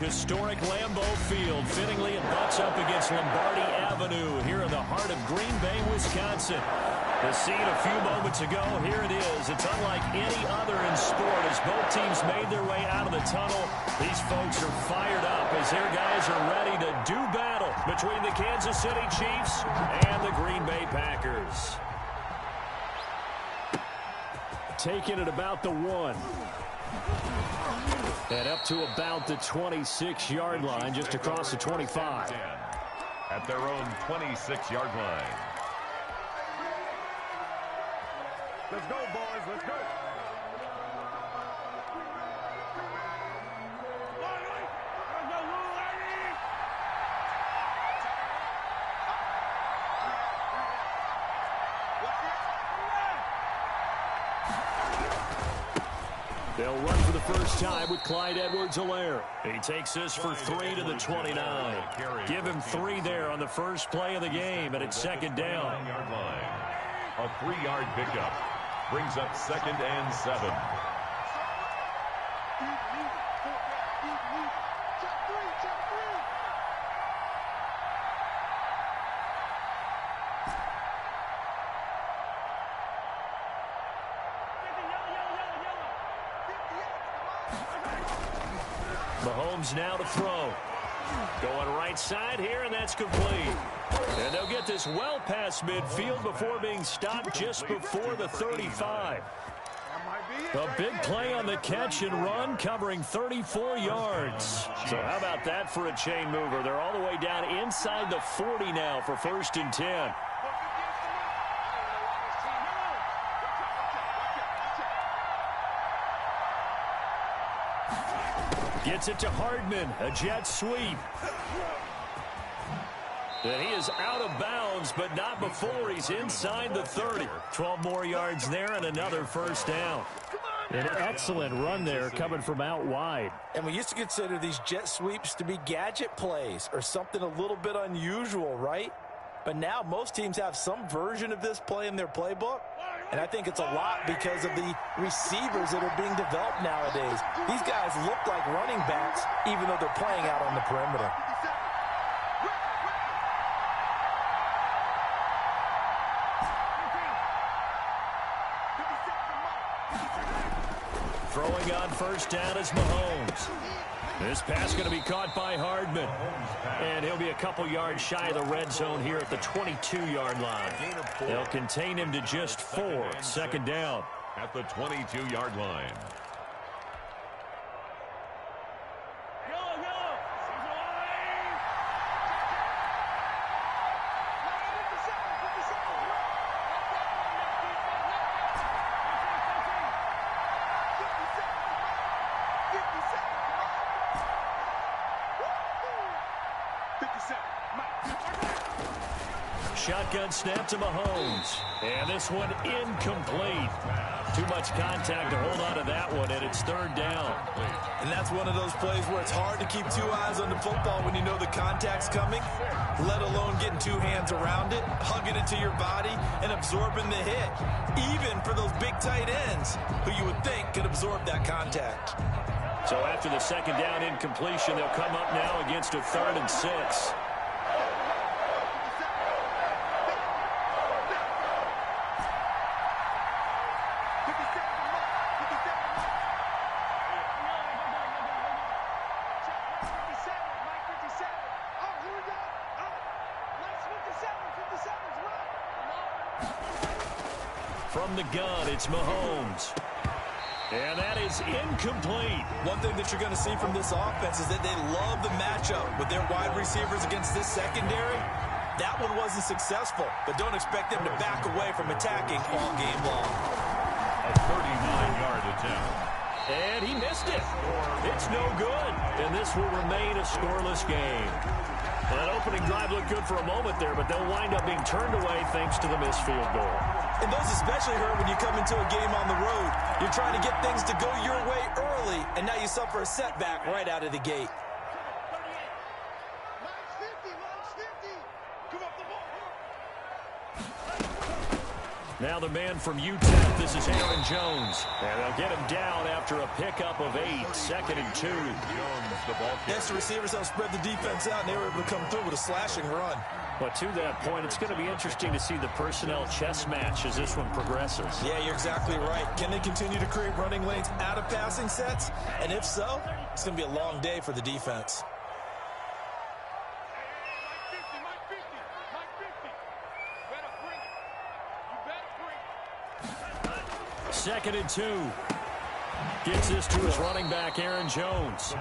Historic Lambeau Field. Fittingly, it butts up against Lombardi Avenue here in the heart of Green Bay, Wisconsin. The scene a few moments ago, here it is. It's unlike any other in sport. As both teams made their way out of the tunnel, these folks are fired up as their guys are ready to do battle between the Kansas City Chiefs and the Green Bay Packers. Taking it about the 1. And up to about the 26-yard line, just across the 25. At their own 26-yard line. Let's go, boys. Let's go. They'll run for the first time with Clyde Edwards-Helaire. He takes this for 3 to the 29. Give him 3 there on the first play of the game, and it's second down. A 3-yard pickup brings up 2nd and 7. Mahomes now to throw. Going right side here, and that's complete. And they'll get this well past midfield before being stopped just before the 35. A big play on the catch and run, covering 34 yards. So how about that for a chain mover? They're all the way down inside the 40 now for 1st and 10. Gets it to Hardman, a jet sweep. And he is out of bounds, but not before he's inside the 30. 12 more yards there and another first down. An excellent run there coming from out wide. And we used to consider these jet sweeps to be gadget plays or something a little bit unusual, right? But now most teams have some version of this play in their playbook. And I think it's a lot because of the receivers that are being developed nowadays. These guys look like running backs even though they're playing out on the perimeter. Throwing on first down is Mahomes. This pass going to be caught by Hardman. And he'll be a couple yards shy of the red zone here at the 22-yard line. They'll contain him to just 4. 2nd down. At the 22-yard line. Shotgun snap to Mahomes. And this one incomplete. Too much contact to hold on to that one, and it's 3rd down. And that's one of those plays where it's hard to keep 2 eyes on the football when you know the contact's coming, let alone getting 2 hands around it, hugging it to your body, and absorbing the hit, even for those big tight ends who you would think could absorb that contact. So after the 2nd down incompletion, they'll come up now against a 3rd and 6. From the gun, it's Mahomes. And that is incomplete. One thing that you're going to see from this offense is that they love the matchup with their wide receivers against this secondary. That one wasn't successful, but don't expect them to back away from attacking all game long. A 39-yard attempt. And he missed it. It's no good. And this will remain a scoreless game. Well, that opening drive looked good for a moment there, but they'll wind up being turned away thanks to the missed field goal. And those especially hurt when you come into a game on the road. You're trying to get things to go your way early, and now you suffer a setback right out of the gate. Now the man from UTEP, this is Aaron Jones. And they'll get him down after a pickup of 8, 2nd and 2. Jones, the ball carrier. Yes, the receivers have spread the defense out, and they were able to come through with a slashing run. But to that point, it's going to be interesting to see the personnel chess match as this one progresses. Yeah, you're exactly right. Can they continue to create running lanes out of passing sets? And if so, it's going to be a long day for the defense. 2nd and 2. Gets this to his running back, Aaron Jones.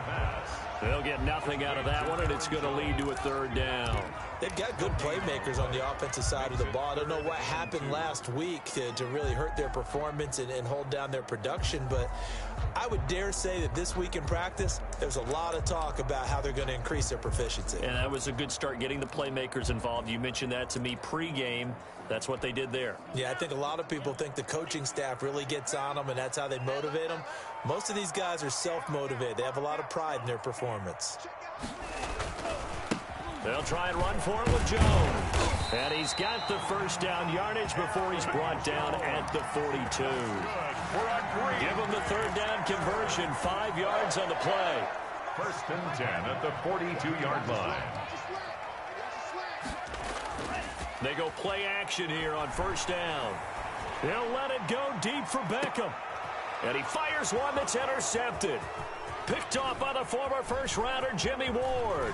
They'll get nothing out of that one, and it's going to lead to a 3rd down. They've got good playmakers on the offensive side of the ball. I don't know what happened last week to really hurt their performance and hold down their production, but I would dare say that this week in practice, there's a lot of talk about how they're going to increase their proficiency. And that was a good start, getting the playmakers involved. You mentioned that to me pregame. That's what they did there. Yeah, I think a lot of people think the coaching staff really gets on them, and that's how they motivate them. Most of these guys are self-motivated. They have a lot of pride in their performance. They'll try and run for it with Jones. And he's got the 1st down yardage before he's brought down at the 42. Give him the 3rd down conversion, 5 yards on the play. 1st and 10 at the 42-yard line. They go play action here on 1st down. They'll let it go deep for Beckham. And he fires one that's intercepted. Picked off by the former 1st-rounder Jimmy Ward.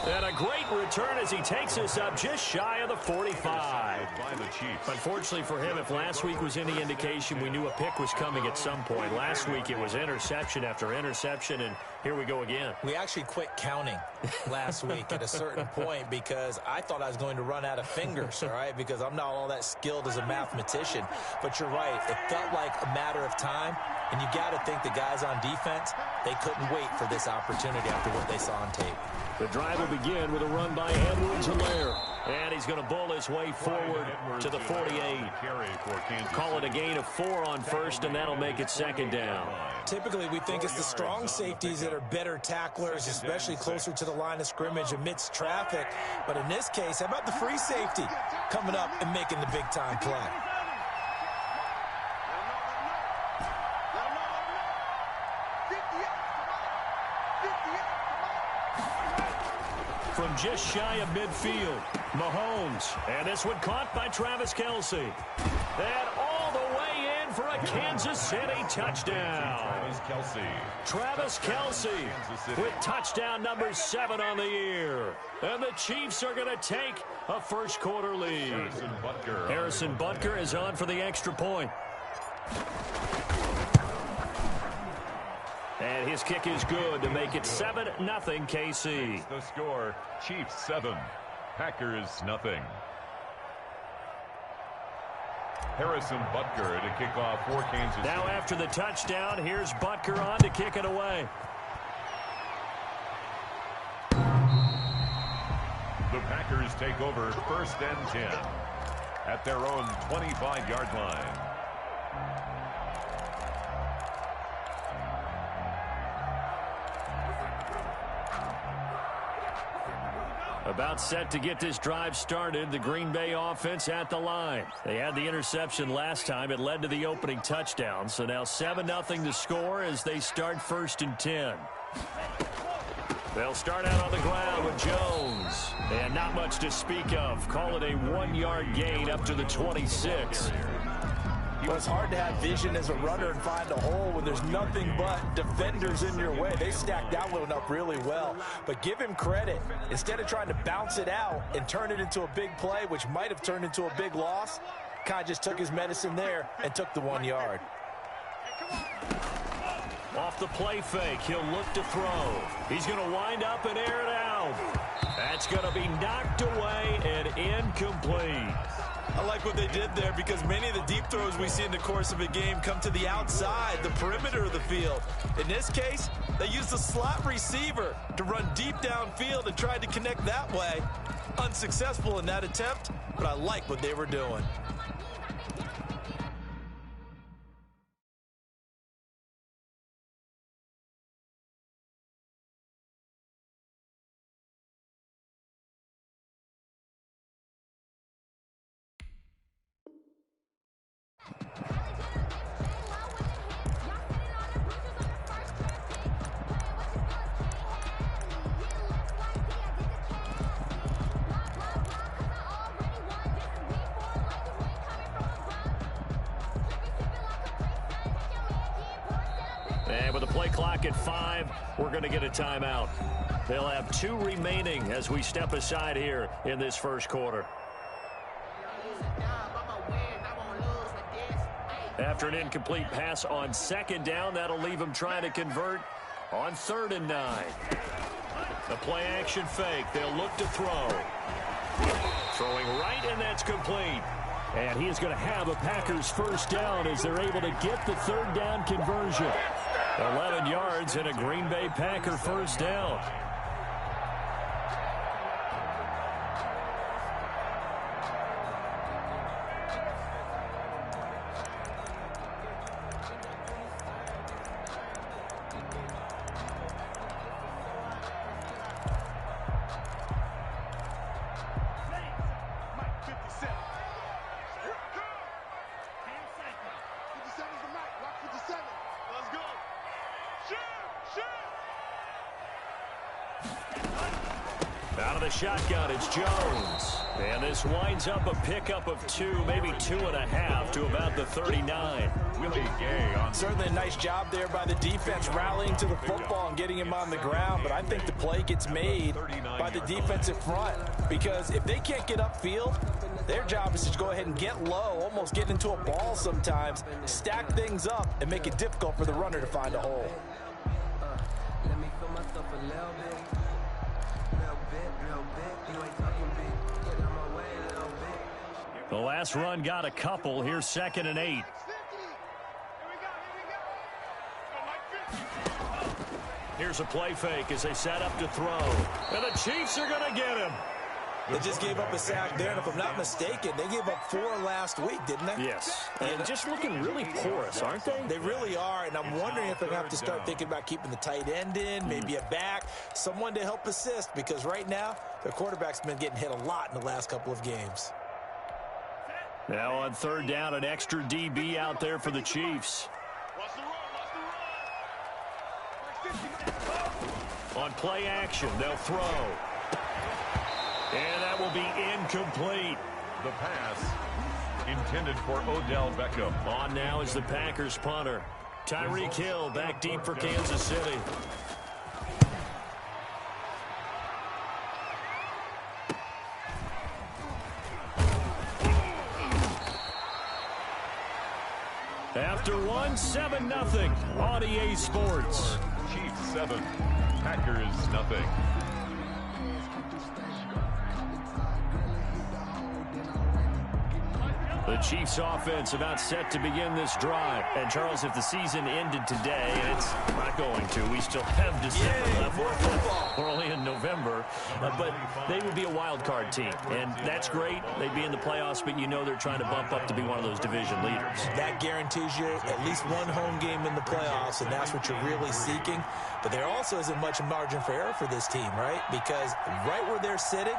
And a great return as he takes us up just shy of the 45. By the Chiefs. Unfortunately for him, if last week was any indication, we knew a pick was coming at some point. Last week it was interception after interception, and here we go again. We actually quit counting last week at a certain point because I thought I was going to run out of fingers, all right, because I'm not all that skilled as a mathematician. But you're right. It felt like a matter of time, and you got to think the guys on defense, they couldn't wait for this opportunity after what they saw on tape. The drive will begin with a run by Edwards-Helaire. And he's going to bull his way forward to the 48. Call it a gain of 4 on 1st, and that'll make it 2nd down. Typically, we think it's the strong safeties that are better tacklers, especially closer to the line of scrimmage amidst traffic. But in this case, how about the free safety coming up and making the big-time play? From just shy of midfield, Mahomes. And this one caught by Travis Kelce. And all the way in for a Kansas City touchdown. Travis Kelce with touchdown number 7 on the year. And the Chiefs are going to take a 1st quarter lead. Harrison Butker is on for the extra point. And his kick is good to make it 7-0 KC. The score, Chiefs 7, Packers nothing. Harrison Butker to kick off for Kansas City. Now after the touchdown, here's Butker on to kick it away. The Packers take over 1st and 10 at their own 25-yard line. About set to get this drive started. The Green Bay offense at the line. They had the interception last time. It led to the opening touchdown. So now 7-0 to score as they start 1st and 10. They'll start out on the ground with Jones. And not much to speak of. Call it a 1-yard gain up to the 26. Well, it's hard to have vision as a runner and find a hole when there's nothing but defenders in your way. They stacked that one up really well. But give him credit. Instead of trying to bounce it out and turn it into a big play, which might have turned into a big loss, kind of just took his medicine there and took the 1 yard. Off the play fake, he'll look to throw. He's going to wind up and air it out. That's going to be knocked away and incomplete. I like what they did there because many of the deep throws we see in the course of a game come to the outside, the perimeter of the field. In this case, they used the slot receiver to run deep downfield and tried to connect that way. Unsuccessful in that attempt, but I like what they were doing. And with the play clock at 5, we're going to get a timeout. They'll have 2 remaining as we step aside here in this first quarter. After an incomplete pass on 2nd down, that'll leave them trying to convert on 3rd and 9. The play action fake. They'll look to throw. Throwing right, and that's complete. And he is going to have a Packers first down as they're able to get the 3rd down conversion. 11 yards and a Green Bay Packer first down. Out of the shotgun, it's Jones. And this winds up a pickup of 2, maybe 2.5 to about the 39. Willie Gay on. Certainly a nice job there by the defense rallying to the football and getting him on the ground. But I think the play gets made by the defensive front. Because if they can't get upfield, their job is to go ahead and get low, almost get into a ball sometimes, stack things up, and make it difficult for the runner to find a hole. Let me feel myself a little bit. The last run got a couple. Here's 2nd and 8. Here's a play fake as they set up to throw. And the Chiefs are going to get him. They just gave up a sack there, and if I'm not mistaken, they gave up 4 last week, didn't they? Yes. And just looking really porous, aren't they? They really are, and I'm wondering if they're going to have to start thinking about keeping the tight end in, maybe a back, someone to help assist, because right now, their quarterback's been getting hit a lot in the last couple of games. Now on 3rd down, an extra DB out there for the Chiefs. On play action, they'll throw. And that will be incomplete. The pass intended for Odell Beckham. On now is the Packers punter. Tyreek Hill back deep for Kansas City. After 7-0 on EA Sports. Chiefs 7, Packers nothing. The Chiefs offense about set to begin this drive. And Charles, if the season ended today, and it's not going to, we still have December left. We're only in November, but they would be a wild card team, and that's great. They'd be in the playoffs, but you know they're trying to bump up to be one of those division leaders. That guarantees you at least one home game in the playoffs, and that's what you're really seeking. But there also isn't much margin for error for this team, right? Because right where they're sitting,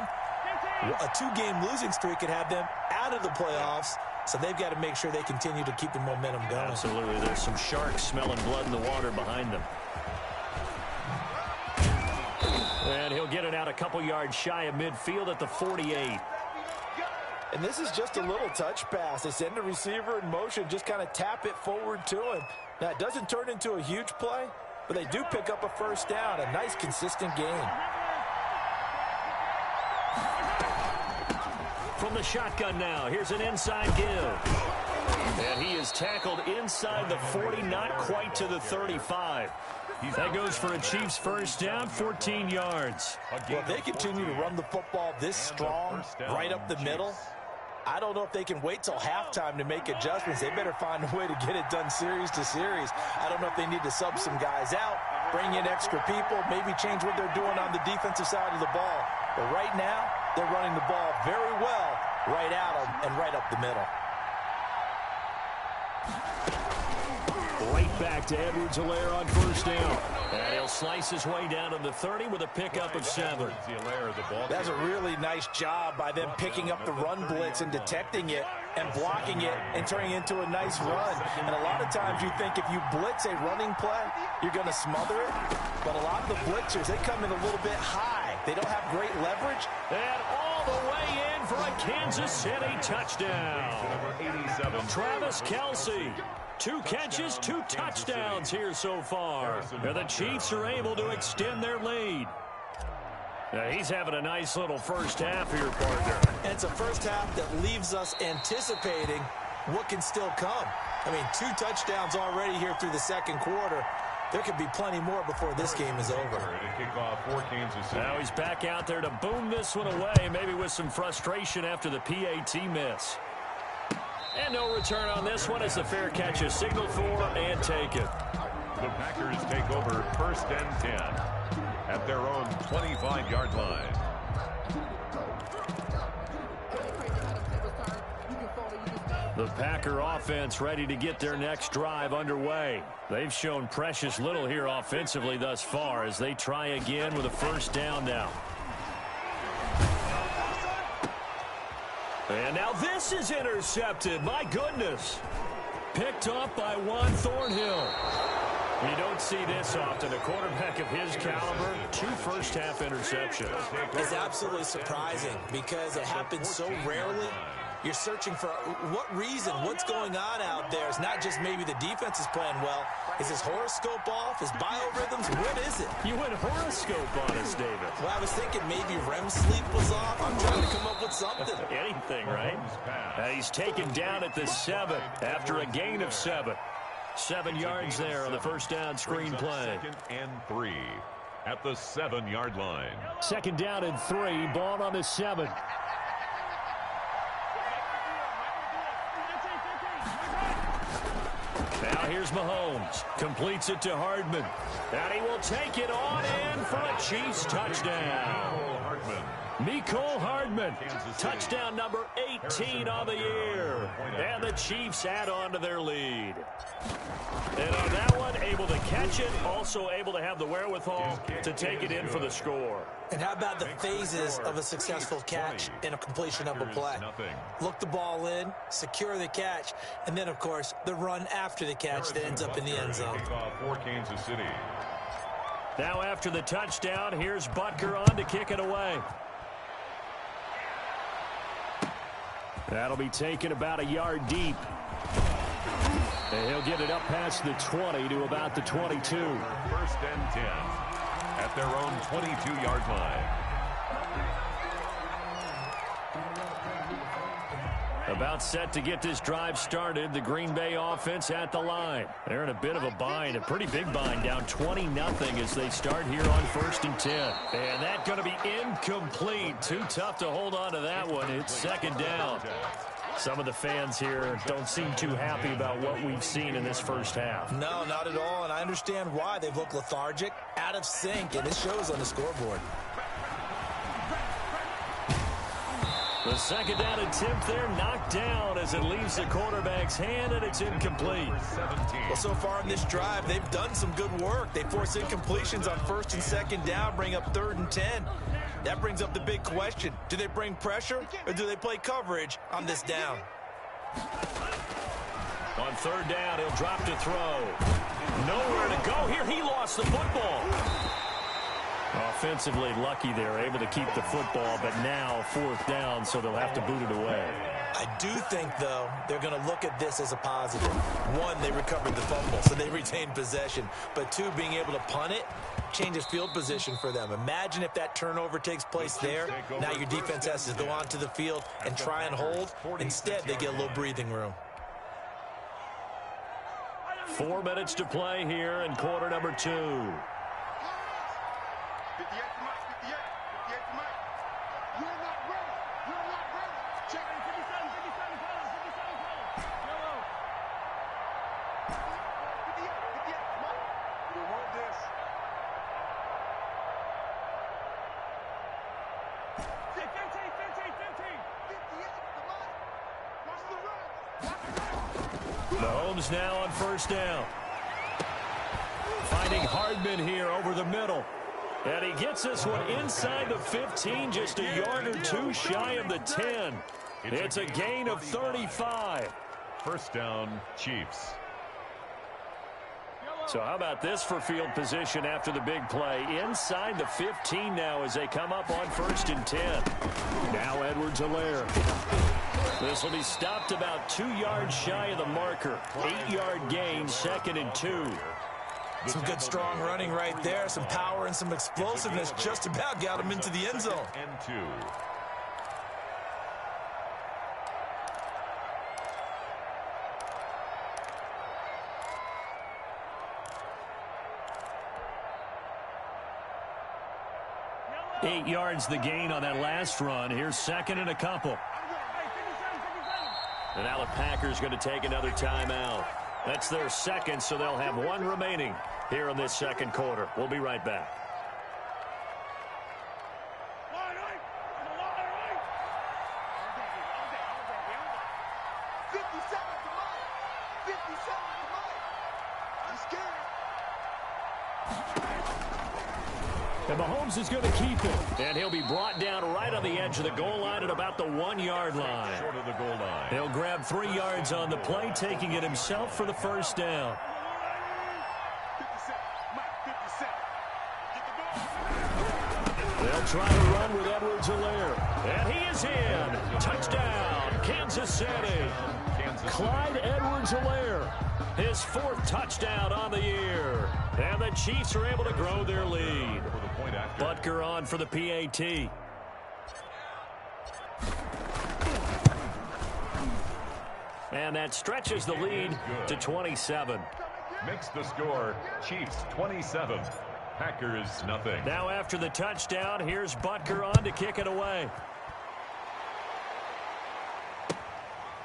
a 2-game losing streak could have them out of the playoffs, so they've got to make sure they continue to keep the momentum going. Absolutely. There's some sharks smelling blood in the water behind them. And he'll get it out a couple yards shy of midfield at the 48. And this is just a little touch pass. They send the receiver in motion, just kind of tap it forward to him. Now, it doesn't turn into a huge play, but they do pick up a first down, a nice, consistent game. From the shotgun now, here's an inside give. And he is tackled inside the 40, not quite to the 35. That goes for a Chiefs first down, 14 yards. Well, if they continue to run the football this strong, right up the middle, I don't know if they can wait till halftime to make adjustments. They better find a way to get it done series to series. I don't know if they need to sub some guys out, bring in extra people, maybe change what they're doing on the defensive side of the ball. But right now, they're running the ball very well right at them and right up the middle. Right back to Edwards-Helaire on first down. And he'll slice his way down to the 30 with a pickup of 7. That's a really nice job by them picking up the run blitz and detecting it and blocking it and turning it into a nice run. And a lot of times you think if you blitz a running play, you're going to smother it. But a lot of the blitzers, they come in a little bit high. They don't have great leverage. And all the way in for a Kansas City touchdown. Number 87. Travis Kelce. 2 catches, 2 touchdowns here so far. And the Chiefs are able to extend their lead. Now he's having a nice little first half here, partner. And it's a first half that leaves us anticipating what can still come. I mean, 2 touchdowns already here through the second quarter. There could be plenty more before this game is over. Now he's back out there to boom this one away, maybe with some frustration after the PAT miss. And no return on this one as the fair catch is signaled for and taken. The Packers take over 1st and 10 at their own 25-yard line. The Packer offense ready to get their next drive underway. They've shown precious little here offensively thus far as they try again with a first down now. And now this is intercepted. My goodness. Picked off by Juan Thornhill. You don't see this often. A quarterback of his caliber, 2 first-half interceptions. It's absolutely surprising because it happens so rarely. You're searching for what reason, what's going on out there. It's not just maybe the defense is playing well. Is his horoscope off? His biorhythms? What is it? You went horoscope on us, David. Well, I was thinking maybe REM sleep was off. I'm trying to come up with something. Anything, right? He's taken down at the 7 after a gain of 7. 7 yards there on the first down screen play. 2nd and 3 at the 7-yard line. 2nd down and 3, ball on the 7. Now here's Mahomes. Completes it to Hardman. And he will take it on in for a Chiefs touchdown. Mecole Hardman. Touchdown number 18 on the year. And the Chiefs add on to their lead. And on that one, able to catch it, also able to have the wherewithal to take it in for the score. And how about the phases of a successful catch and a completion of a play? Look the ball in, secure the catch, and then, of course, the run after the catch that ends up in the end zone. Now after the touchdown, here's Butker on to kick it away. That'll be taken about a yard deep. And he'll get it up past the 20 to about the 22. 1st and 10 at their own 22-yard line. About set to get this drive started. The Green Bay offense at the line. They're in a bit of a bind, a pretty big bind, down 20-0 as they start here on 1st and 10. And that's going to be incomplete. Too tough to hold on to that one. It's 2nd down. Some of the fans here don't seem too happy about what we've seen in this first half. No, not at all, and I understand why. They've looked lethargic, out of sync, and it shows on the scoreboard. The 2nd down attempt there knocked down as it leaves the quarterback's hand, and it's incomplete. Well, so far in this drive, they've done some good work. They force incompletions on 1st and 2nd down, bring up 3rd and 10. That brings up the big question. Do they bring pressure or do they play coverage on this down? On 3rd down, he'll drop to throw. Nowhere to go here. He lost the football. Offensively lucky they're able to keep the football, but now 4th down, so they'll have to boot it away. I do think, though, they're going to look at this as a positive. 1, they recovered the fumble, so they retained possession. But 2, being able to punt it changes field position for them. Imagine if that turnover takes place there. Now your defense has to go onto the field and try and hold. Instead, they get a little breathing room. 4 minutes to play here in quarter number 2. Mahomes now on 1st down. Finding Hardman here over the middle. And he gets this one inside the 15, just a yard or 2 shy of the 10. It's a gain of 35. 1st down, Chiefs. So how about this for field position after the big play? Inside the 15 now as they come up on 1st and 10. Now Edwards-Helaire. This will be stopped about 2 yards shy of the marker. 8-yard gain, 2nd and 2. Some good strong running right there. Some power and some explosiveness just about got him into the end zone. And 2. Eight yards the gain on that last run. Here's 2nd and a couple. And now the Packers going to take another timeout. That's their 2nd, so they'll have 1 remaining here in this 2nd quarter. We'll be right back. And Mahomes is going to keep it. And he'll be brought down right on the edge of the goal line at about the 1-yard line. Short of the goal line. He'll grab 3 yards on the play, taking it himself for the first down. They'll try to run with Edwards-Helaire. And he is in. Touchdown, Kansas City. Clyde Edwards-Helaire. His 4th touchdown on the year. And the Chiefs are able to grow their lead. Butker on for the PAT. And that stretches the lead to 27. Makes the score Chiefs 27. Packers nothing. Now after the touchdown, here's Butker on to kick it away.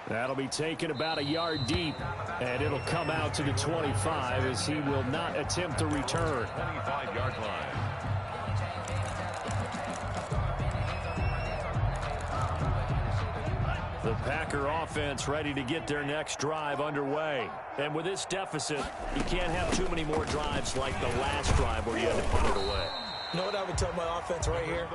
That'll be taken about a yard deep, and it'll come out to the 25 as he will not attempt to return. 25-yard line. The Packer offense ready to get their next drive underway. And with this deficit, you can't have too many more drives like the last drive where you had to punt it away. You know what I would tell my offense right here?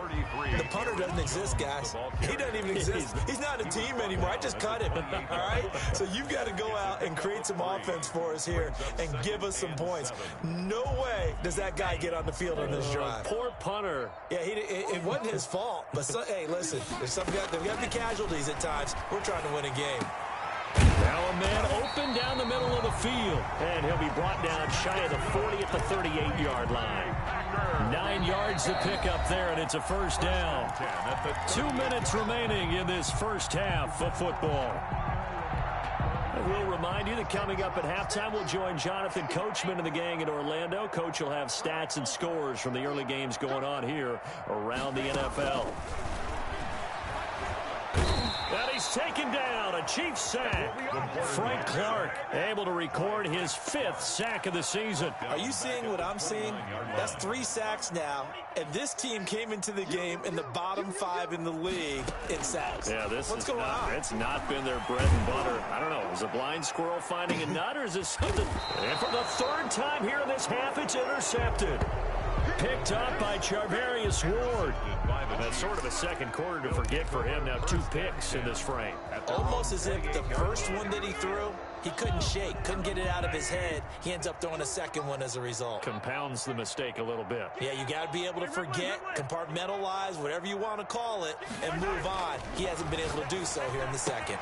The punter doesn't exist, guys. He doesn't even exist. He's not a team anymore. I just cut him, all right? So you've got to go out and create some offense for us here and give us some points. No way does that guy get on the field on this drive. Poor punter. Yeah, it wasn't his fault. But, hey, listen, there's got to be casualties at times. We're trying to win a game. Now a man open down the middle of the field. And he'll be brought down shy of the 40 at the 38-yard line. 9 yards to pick up there, and it's a first down. 2 minutes remaining in this first half of football. And we'll remind you that coming up at halftime, we'll join Jonathan Coachman and the gang in Orlando. Coach will have stats and scores from the early games going on here around the NFL. And he's taken down, a Chiefs sack. Frank Clark able to record his 5th sack of the season. Are you seeing what I'm seeing? That's 3 sacks now, and this team came into the game in the bottom 5 in the league in sacks. Yeah, What's going on? It's not been their bread and butter. I don't know. Is a blind squirrel finding a nut, or is this something? And for the 3rd time here in this half, it's intercepted. Picked up by Charvarius Ward. That's sort of a 2nd quarter to forget for him. Now 2 picks in this frame. Almost as if the first one that he threw, he couldn't shake, couldn't get it out of his head. He ends up throwing a 2nd one as a result. Compounds the mistake a little bit. Yeah, you got to be able to forget, compartmentalize, whatever you want to call it, and move on. He hasn't been able to do so here in the 2nd.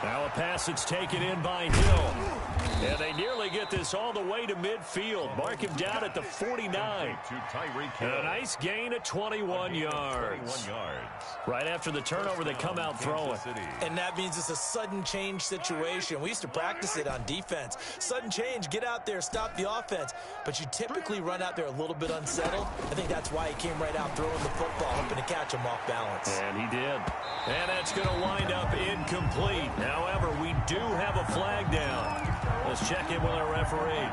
Now a pass that's taken in by Hill. And they nearly get this all the way to midfield. Mark him down at the 49. And a nice gain of 21 yards. Right after the turnover, they come out throwing. And that means it's a sudden change situation. We used to practice it on defense. Sudden change, get out there, stop the offense. But you typically run out there a little bit unsettled. I think that's why he came right out throwing the football, hoping to catch him off balance. And he did. And that's going to wind up incomplete. However, we do have a flag down. Let's check in with our referee.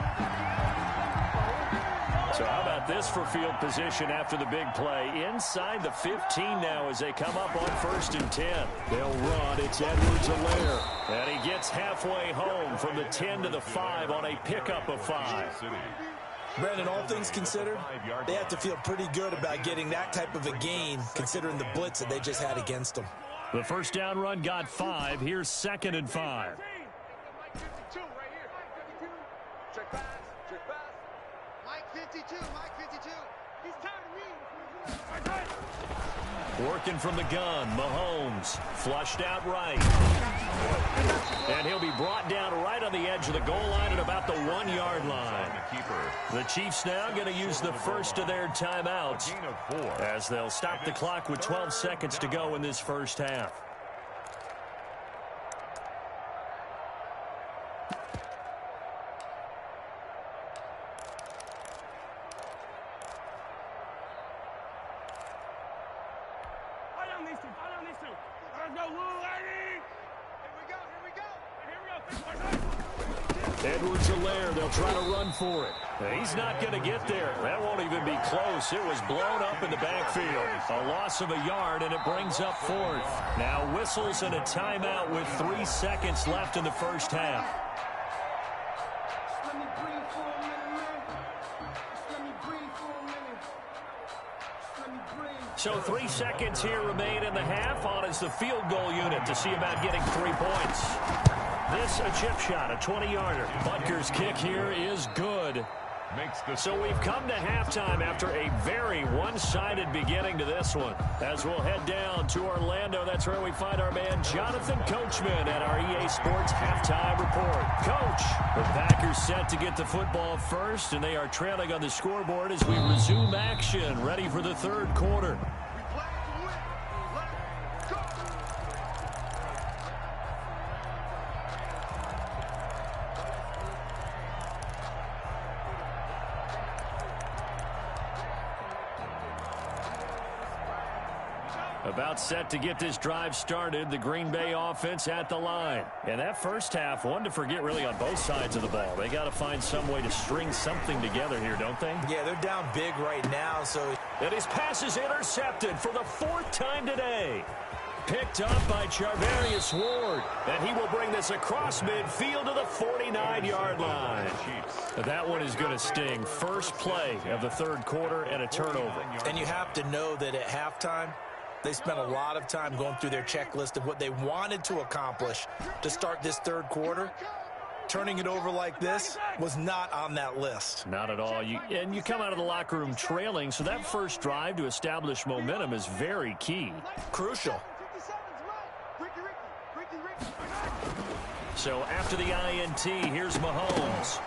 So how about this for field position after the big play? Inside the 15 now as they come up on 1st and 10. They'll run. It's Edwards-Helaire. And he gets halfway home from the 10 to the 5 on a pickup of 5. Brandon, all things considered, they have to feel pretty good about getting that type of a gain considering the blitz that they just had against them. The first down run got 5. Here's 2nd and 5. Working from the gun, Mahomes flushed out right. And he'll be brought down right on the edge of the goal line at about the 1-yard line. The Chiefs now going to use the first of their timeouts as they'll stop the clock with 12 seconds to go in this first half. Edwards-Helaire, they'll try to run for it. He's not going to get there. That won't even be close. It was blown up in the backfield. A loss of a yard, and it brings up fourth. Now whistles and a timeout with 3 seconds left in the first half. So 3 seconds here remain in the half. On is the field goal unit to see about getting 3 points. This a chip shot, a 20-yarder. Butker's kick here is good. So we've come to halftime after a very one-sided beginning to this one. As we'll head down to Orlando, that's where we find our man Jonathan Coachman at our EA Sports Halftime Report. Coach, the Packers set to get the football first, and they are trailing on the scoreboard as we resume action, ready for the third quarter. About set to get this drive started, the Green Bay offense at the line. And that first half, one to forget really on both sides of the ball. They got to find some way to string something together here, don't they? Yeah, they're down big right now. And his pass is intercepted for the 4th time today. Picked up by Charvarius Ward. And he will bring this across midfield to the 49-yard line. That one is going to sting. First play of the third quarter and a turnover. And you have to know that at halftime, they spent a lot of time going through their checklist of what they wanted to accomplish to start this third quarter. Turning it over like this was not on that list. Not at all. And you come out of the locker room trailing, so that first drive to establish momentum is very key. Crucial. So after the INT, here's Mahomes.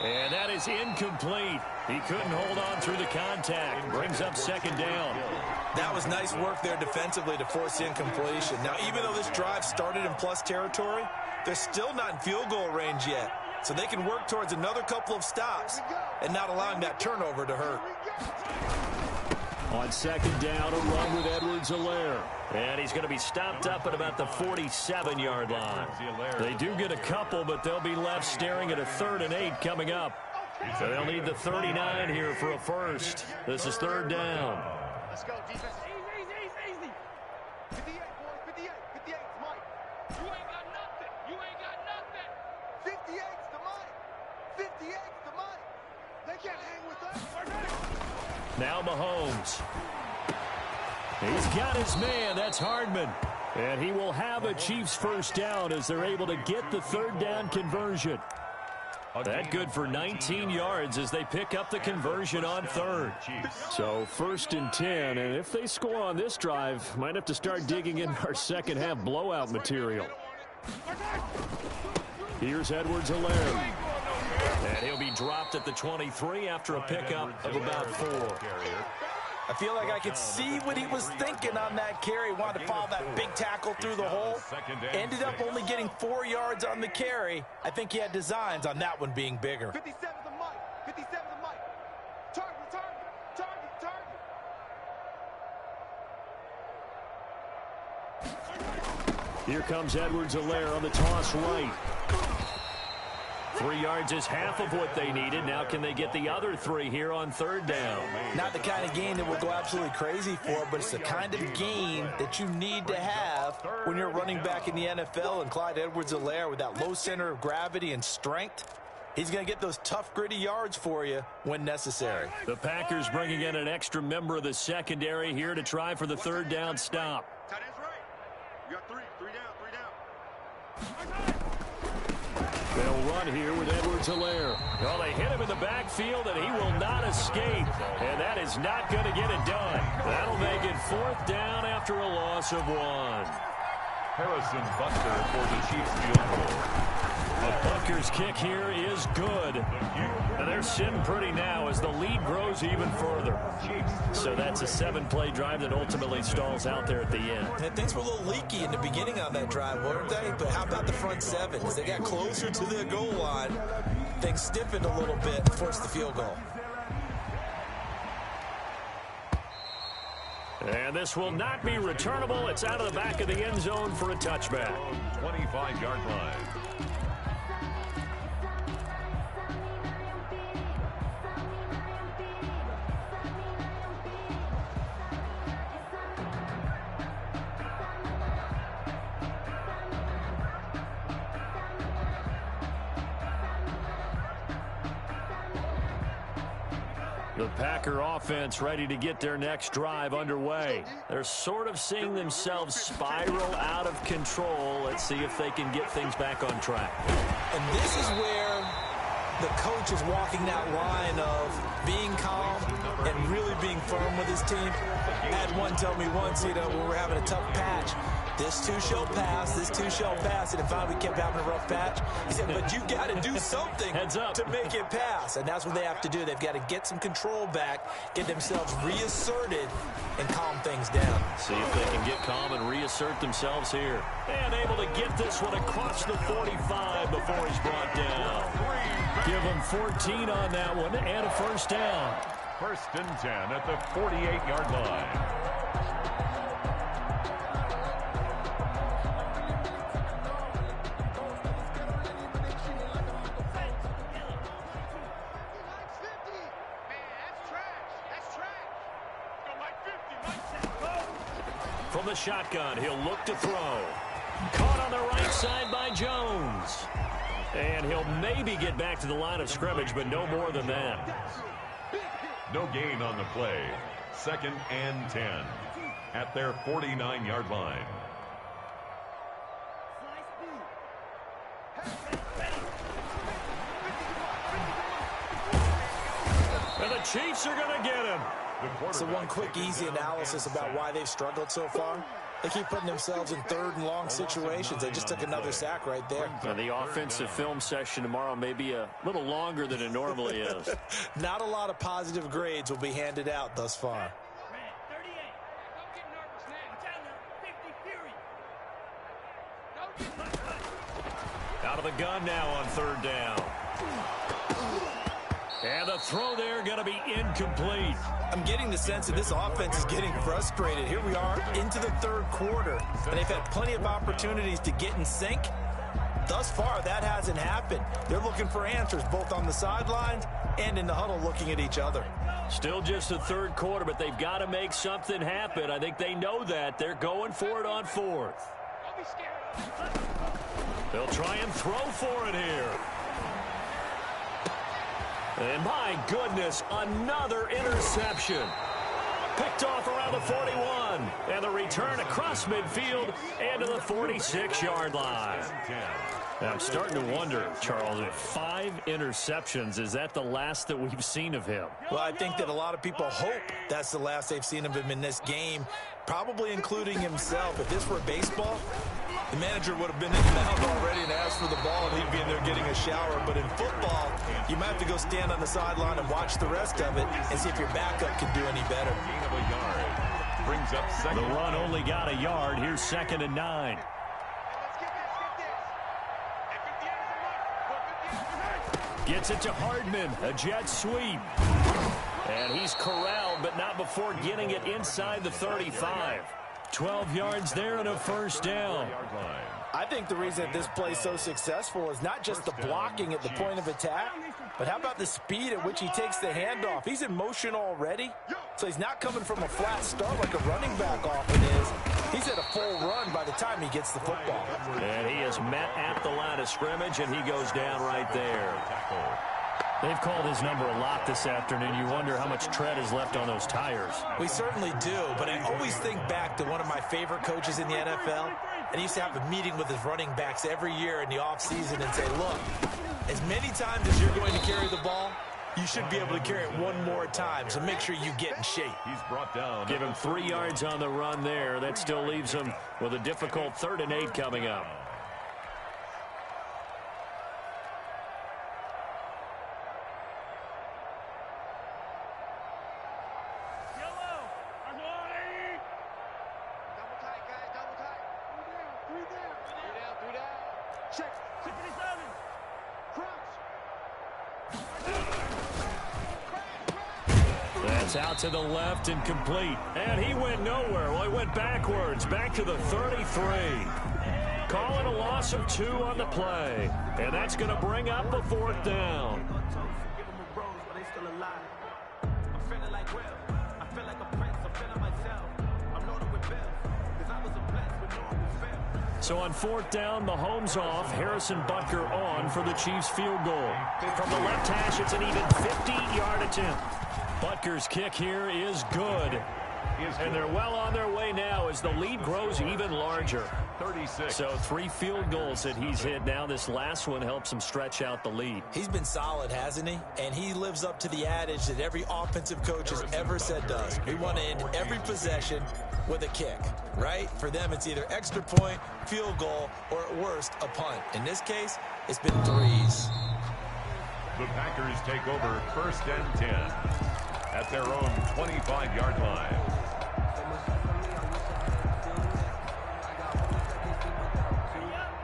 And that is incomplete. He couldn't hold on through the contact. Brings up second down. That was nice work there defensively to force the incompletion. Now, even though this drive started in plus territory, they're still not in field goal range yet. So they can work towards another couple of stops and not allowing that turnover to hurt. On second down, a run with Edwards-Helaire. And he's going to be stopped up at about the 47-yard line. They do get a couple, but they'll be left staring at a 3rd and 8 coming up. So they'll need the 39 here for a first. This is third down. Let's go, defense. Easy. 58, boys. 58. 58's Mike. You ain't got nothing. 58's the Mike. 58's the Mike. They can't hang with us. Now Mahomes. He's got his man. That's Hardman. And he will have a Chiefs first down as they're able to get the third down conversion. That good for 19 yards as they pick up the conversion on third. So 1st and 10, and if they score on this drive, might have to start digging in our second half blowout material. Here's Edwards-Helaire. And he'll be dropped at the 23 after a pickup of about 4. I feel like I could see what he was thinking on that carry. Wanted to follow that big tackle through the hole. Ended up only getting 4 yards on the carry. I think he had designs on that one being bigger. 57's the Mike. 57's the Mike. Target. Here comes Edwards-Helaire on the toss right. 3 yards is half of what they needed. Now can they get the other 3 here on third down? Not the kind of game that we'll go absolutely crazy for, but it's the kind of game that you need to have when you're running back in the NFL. And Clyde Edwards-Helaire with that low center of gravity and strength, he's going to get those tough, gritty yards for you when necessary. The Packers bringing in an extra member of the secondary here to try for the third down stop. Tight end's right. You got 3. 3 down. 3 down. They'll run here with Edwards-Helaire. Well, they hit him in the backfield, and he will not escape. And that is not going to get it done. That'll make it 4th down after a loss of 1. Harrison Butker for the Chiefs field goal. Butker's kick here is good. And they're sitting pretty now as the lead grows even further. So that's a 7-play drive that ultimately stalls out there at the end. And things were a little leaky in the beginning on that drive, weren't they? But how about the front 7? As they got closer to the goal line, things stiffened a little bit and forced the field goal. And this will not be returnable. It's out of the back of the end zone for a touchback. 25-yard line. The Packer offense ready to get their next drive underway. They're sort of seeing themselves spiral out of control. Let's see if they can get things back on track. And this is where the coach is walking that line of being calm and really being firm with his team. I had one tell me once, when we're having a tough patch, this too shall pass, this too shall pass. And if we kept having a rough patch, he said, but you got to do something to make it pass. And that's what they have to do. They've got to get some control back, get themselves reasserted, and calm things down. See if they can get calm and reassert themselves here. And able to get this one across the 45 before he's brought down. Give them 14 on that one and a 1st down. 1st and 10 at the 48-yard line. From the shotgun, he'll look to throw. Caught on the right side by Jones. And he'll maybe get back to the line of scrimmage, but no more than that. No gain on the play. 2nd and 10 at their 49-yard line. And the Chiefs are going to get him. So one quick, easy analysis about why they've struggled so far. They keep putting themselves in 3rd and long situations. They just took another sack right there. And the offensive film session tomorrow may be a little longer than it normally is. Not a lot of positive grades will be handed out thus far. Out of the gun now on 3rd down. And the throw there going to be incomplete. I'm getting the sense that this offense is getting frustrated. Here we are into the 3rd quarter, and they've had plenty of opportunities to get in sync. Thus far, that hasn't happened. They're looking for answers both on the sidelines and in the huddle looking at each other. Still just the 3rd quarter, but they've got to make something happen. I think they know that. They're going for it on 4th. They'll try and throw for it here. And my goodness, another interception. Picked off around the 41. And the return across midfield and to the 46-yard line. Now I'm starting to wonder, Charles, if 5 interceptions, is that the last that we've seen of him? Well, I think that a lot of people hope that's the last they've seen of him in this game, probably including himself. If this were baseball, the manager would have been in the mound already and asked for the ball, and he'd be in there getting a shower. But in football, you might have to go stand on the sideline and watch the rest of it and see if your backup can do any better. Gain of a yard. Brings up 2nd. The run only got a yard. Here's 2nd and 9. Gets it to Hardman, a jet sweep. And he's corralled, but not before getting it inside the 35. 12 yards there and a 1st down. I think the reason that this play is so successful is not just the blocking at the point of attack, but how about the speed at which he takes the handoff? He's in motion already, so he's not coming from a flat start like a running back often is. He's at a full run by the time he gets the football. And he is met at the line of scrimmage, and he goes down right there. They've called his number a lot this afternoon. You wonder how much tread is left on those tires. We certainly do, but I always think back to one of my favorite coaches in the NFL, and he used to have a meeting with his running backs every year in the offseason and say, look, as many times as you're going to carry the ball, you should be able to carry it one more time, so make sure you get in shape. He's brought down. Give him 3 yards on the run there. That still leaves him with a difficult 3rd and 8 coming up. That's out to the left and complete. And he went nowhere. Well, he went backwards, back to the 33. Calling a loss of 2 on the play. And that's going to bring up a 4th down. So on 4th down, Mahomes off, Harrison Butker on for the Chiefs field goal. From the left hash, it's an even 50-yard attempt. Butker's kick here is good. And they're well on their way now as the lead grows even larger. 36. So 3 field goals that he's hit now. This last one helps him stretch out the lead. He's been solid, hasn't he? And he lives up to the adage that every offensive coach has ever said does. We want to end every possession with a kick, right? For them, it's either extra point, field goal, or at worst, a punt. In this case, it's been 3s. The Packers take over 1st and 10 at their own 25-yard line.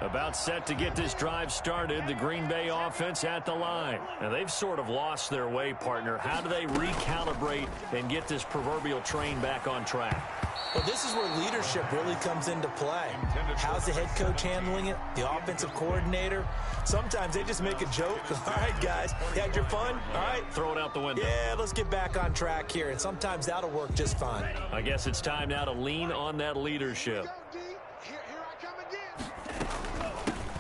About set to get this drive started, the Green Bay offense at the line. And they've sort of lost their way, partner. How do they recalibrate and get this proverbial train back on track? Well, this is where leadership really comes into play. How's the head coach handling it? The offensive coordinator? Sometimes they just make a joke. All right, guys, you had your fun? All right. Throw it out the window. Yeah, let's get back on track here. And sometimes that'll work just fine. I guess it's time now to lean on that leadership.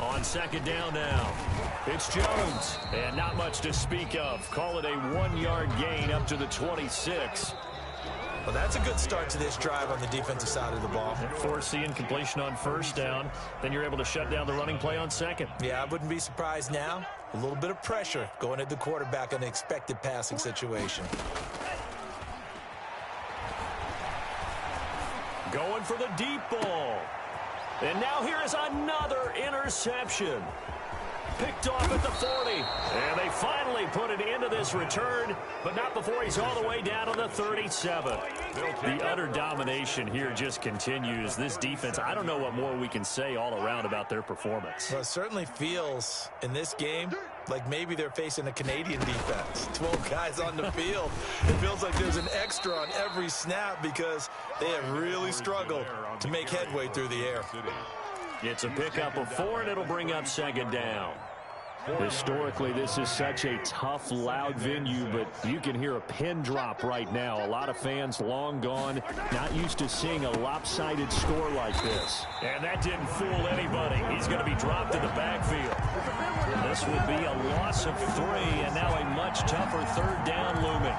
On 2nd down now, it's Jones. And not much to speak of. Call it a 1-yard gain up to the 26. Well, that's a good start to this drive on the defensive side of the ball. Forcing completion on 1st down. Then you're able to shut down the running play on 2nd. Yeah, I wouldn't be surprised now. A little bit of pressure going at the quarterback in an expected passing situation. Going for the deep ball. And now here is another interception. Picked off at the 40. And they finally put it into this return, but not before he's all the way down on the 37. The utter domination here just continues. This defense, I don't know what more we can say all around about their performance. Well, it certainly feels in this game like maybe they're facing a Canadian defense. 12 guys on the field. It feels like there's an extra on every snap because they have really struggled to make headway through the air. It's a pickup of 4, and it'll bring up 2nd down. Historically, this is such a tough, loud venue, but you can hear a pin drop right now. A lot of fans long gone, not used to seeing a lopsided score like this. And that didn't fool anybody. He's going to be dropped in the backfield. This will be a loss of 3, and now a much tougher 3rd down looming.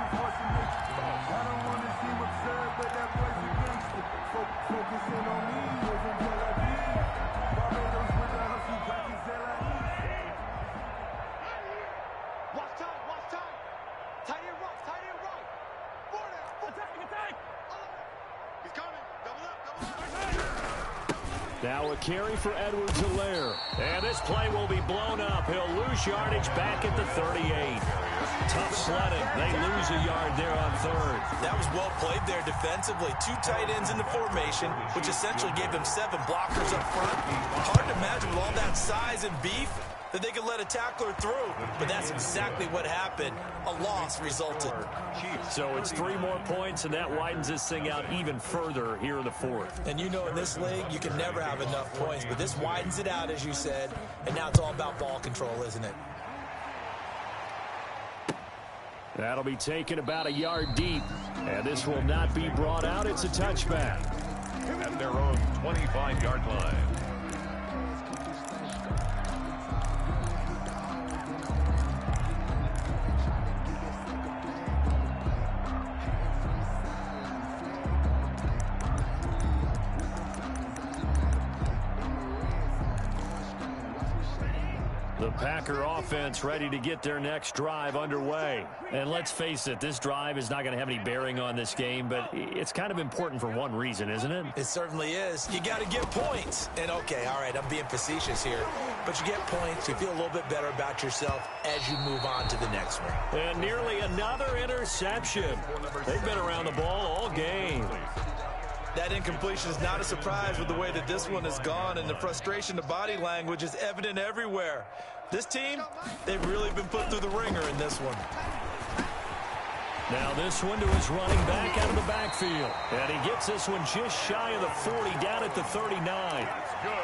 Now a carry for Edwards-Helaire. And this play will be blown up. He'll lose yardage back at the 38. Tough sledding. They lose a yard there on 3rd. That was well played there defensively. 2 tight ends in the formation, which essentially gave them 7 blockers up front. Hard to imagine with all that size and beef that they could let a tackler through. But that's exactly what happened. A loss resulted. So it's 3 more points, and that widens this thing out even further here in the 4th. And you know in this league, you can never have enough points. But this widens it out, as you said. And now it's all about ball control, isn't it? That'll be taken about a yard deep. And this will not be brought out. It's a touchback. At their own 25-yard line. The Packer offense ready to get their next drive underway. And let's face it, this drive is not going to have any bearing on this game, but it's kind of important for one reason, isn't it? It certainly is. You got to get points. And, okay, all right, I'm being facetious here. But you get points, you feel a little bit better about yourself as you move on to the next one. And nearly another interception. They've been around the ball all game. That incompletion is not a surprise with the way that this one has gone, and the frustration, the body language is evident everywhere. This team, they've really been put through the ringer in this one. Now this one to his running back out of the backfield. And he gets this one just shy of the 40, down at the 39.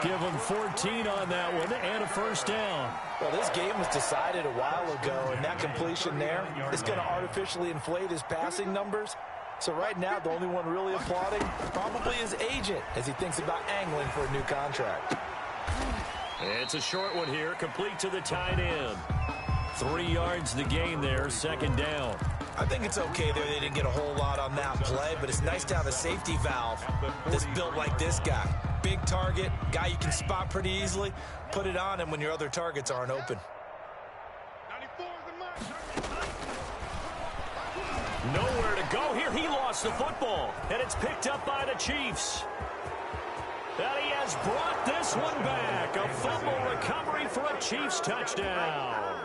Give him 14 on that one and a first down. Well, this game was decided a while ago, and that completion there is going to artificially inflate his passing numbers. So right now, the only one really applauding probably his agent as he thinks about angling for a new contract. It's a short one here, complete to the tight end. 3 yards the gain there, second down. I think it's okay there. They didn't get a whole lot on that play, but it's nice to have a safety valve that's built like this guy. Big target, guy you can spot pretty easily. Put it on him when your other targets aren't open. Nowhere to go here. He lost the football, and it's picked up by the Chiefs. And he has brought this one back. A fumble recovery for a Chiefs touchdown.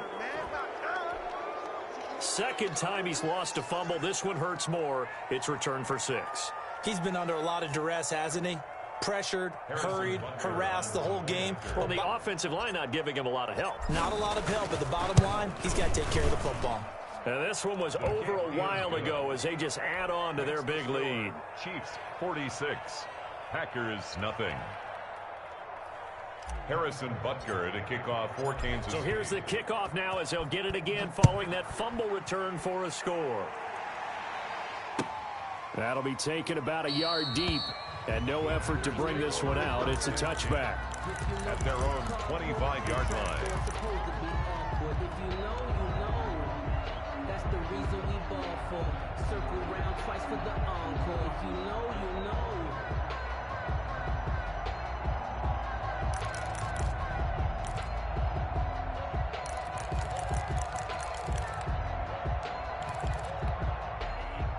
Second time he's lost a fumble. This one hurts more. It's returned for 6. He's been under a lot of duress, hasn't he? Pressured, hurried, harassed the whole game. Well, the offensive line not giving him a lot of help. Not a lot of help, but the bottom line, he's got to take care of the football. And this one was over a while ago as they just add on to their big lead. Chiefs 46, Packers nothing. Harrison Butker to kick off for Kansas. So here's the kickoff now as they'll get it again following that fumble return for a score. That'll be taken about a yard deep. And no effort to bring this one out. It's a touchback. At their own 25-yard line. That's the reason we ball for. Circle round twice for the encore. If you know, you know.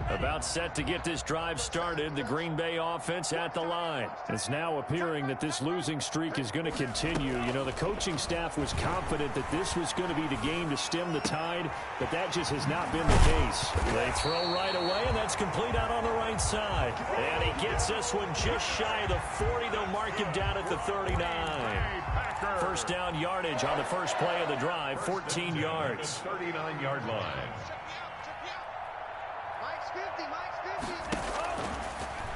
About set to get this drive started. The Green Bay offense at the line. It's now appearing that this losing streak is going to continue. You know, the coaching staff was confident that this was going to be the game to stem the tide, but that just has not been the case. They throw right away, and that's complete out on the right side. And he gets this one just shy of the 40. They'll mark him down at the 39. First down yardage on the first play of the drive, 14 yards. 39-yard line.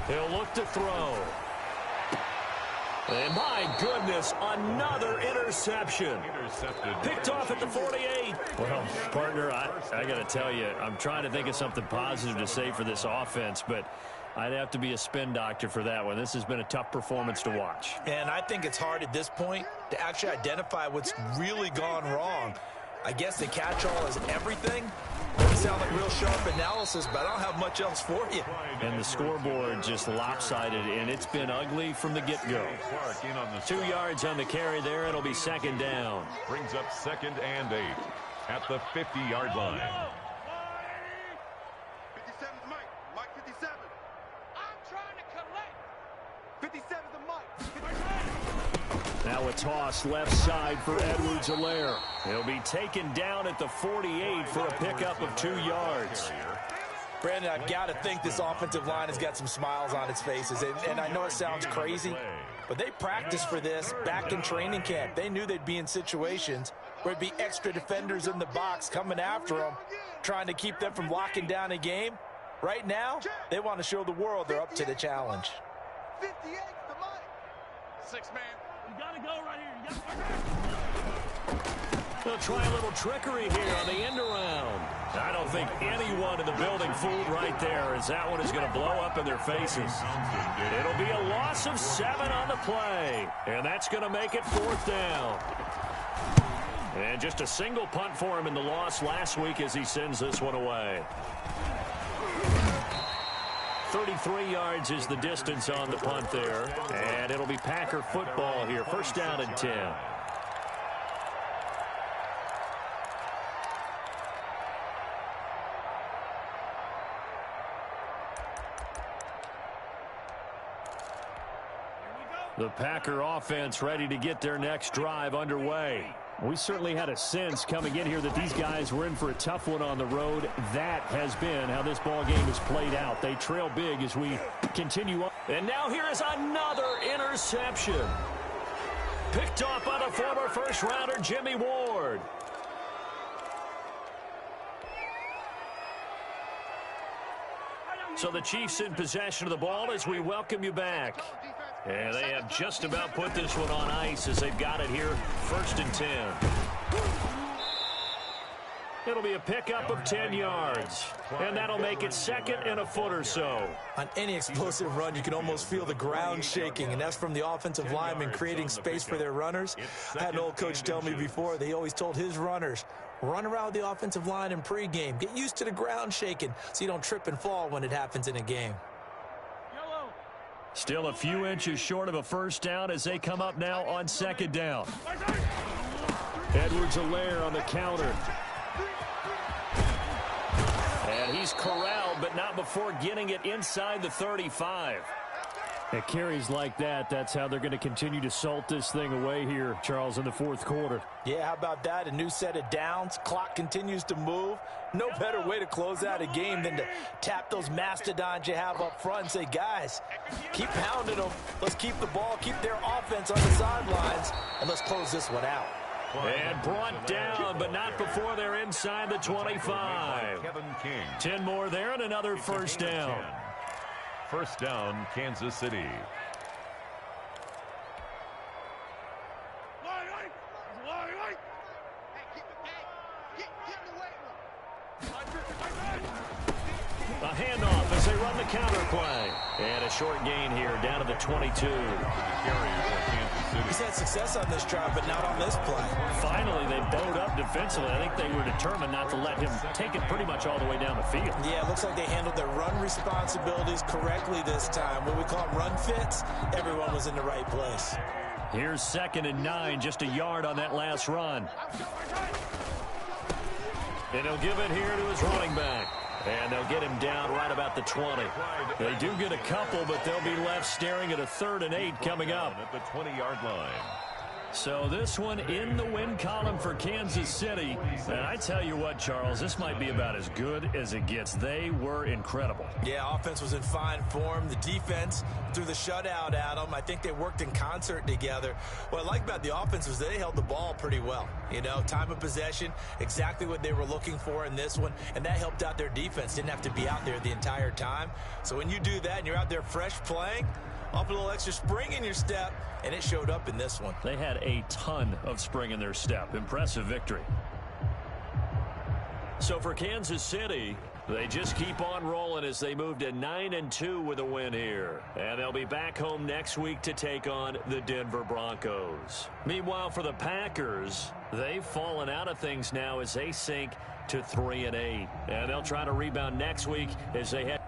He'll look to throw. And my goodness, another interception. Picked off at the 48. Well, partner, I got to tell you, I'm trying to think of something positive to say for this offense, but I'd have to be a spin doctor for that one. This has been a tough performance to watch. And I think it's hard at this point to actually identify what's really gone wrong. I guess the catch-all is everything. Doesn't sound like real sharp analysis, but I don't have much else for you. And the scoreboard just lopsided, and it's been ugly from the get-go. 2 yards on the carry there. It'll be second down. Brings up 2nd and 8 at the 50-yard line. 57 is Mike. Mike 57. I'm trying to collect. 57 is the Mike. Now a toss left side for Edwards-Helaire. He'll be taken down at the 48 for a pickup of 2 yards. Brandon, I've got to think this offensive line has got some smiles on its faces. And I know it sounds crazy, but they practiced for this back in training camp. They knew they'd be in situations where there'd be extra defenders in the box coming after them, trying to keep them from locking down a game. Right now, they want to show the world they're up to the challenge. 58 is the Mike. 6-man. You gotta go right here. You gotta They'll try a little trickery here on the end around. I don't think anyone in the building fooled right there, as that one is going to blow up in their faces. It'll be a loss of 7 on the play, and that's going to make it 4th down. And just a single punt for him in the loss last week as he sends this one away. 33 yards is the distance on the punt there. And it'll be Packer football here. First down and 10. The Packer offense ready to get their next drive underway. We certainly had a sense coming in here that these guys were in for a tough one on the road. That has been how this ball game has played out. They trail big as we continue on. And now here is another interception. Picked off by the former first-rounder Jimmy Ward. So the Chiefs in possession of the ball as we welcome you back. And they have just about put this one on ice as they've got it here, 1st and 10. It'll be a pickup of 10 yards, and that'll make it 2nd and a foot or so. On any explosive run, you can almost feel the ground shaking, and that's from the offensive linemen creating space for their runners. I had an old coach tell me before, they always told his runners, run around the offensive line in pregame. Get used to the ground shaking so you don't trip and fall when it happens in a game. Still a few inches short of a first down as they come up now on 2nd down. Edwards-Helaire on the counter. And he's corralled, but not before getting it inside the 35. At carries like that, that's how they're going to continue to salt this thing away here, Charles, in the 4th quarter. Yeah, how about that? A new set of downs. Clock continues to move. No better way to close out a game than to tap those mastodons you have up front and say, guys, keep pounding them. Let's keep the ball, keep their offense on the sidelines, and let's close this one out. And brought down, but not before they're inside the 25. 10 more there and another first down. First down, Kansas City. A handoff as they run the counter play. And a short gain here down to the 22. He's had success on this drive, but not on this play. Finally, they bowed up defensively. I think they were determined not to let him take it pretty much all the way down the field. Yeah, it looks like they handled their run responsibilities correctly this time. When we call them run fits, everyone was in the right place. Here's 2nd and 9, just a yard on that last run. And he'll give it here to his running back. And they'll get him down right about the 20. They do get a couple, but they'll be left staring at a 3rd and 8 coming up. At the 20-yard line. So this one in the win column for Kansas City. And I tell you what, Charles, this might be about as good as it gets. They were incredible. Yeah, offense was in fine form. The defense threw the shutout at them. I think they worked in concert together. What I like about the offense was they held the ball pretty well. You know, time of possession, exactly what they were looking for in this one. And that helped out their defense. Didn't have to be out there the entire time. So when you do that and you're out there fresh playing, off a little extra spring in your step, and it showed up in this one. They had a ton of spring in their step. Impressive victory. So for Kansas City, they just keep on rolling as they move to 9-2 with a win here. And they'll be back home next week to take on the Denver Broncos. Meanwhile, for the Packers, they've fallen out of things now as they sink to 3-8. And they'll try to rebound next week as they head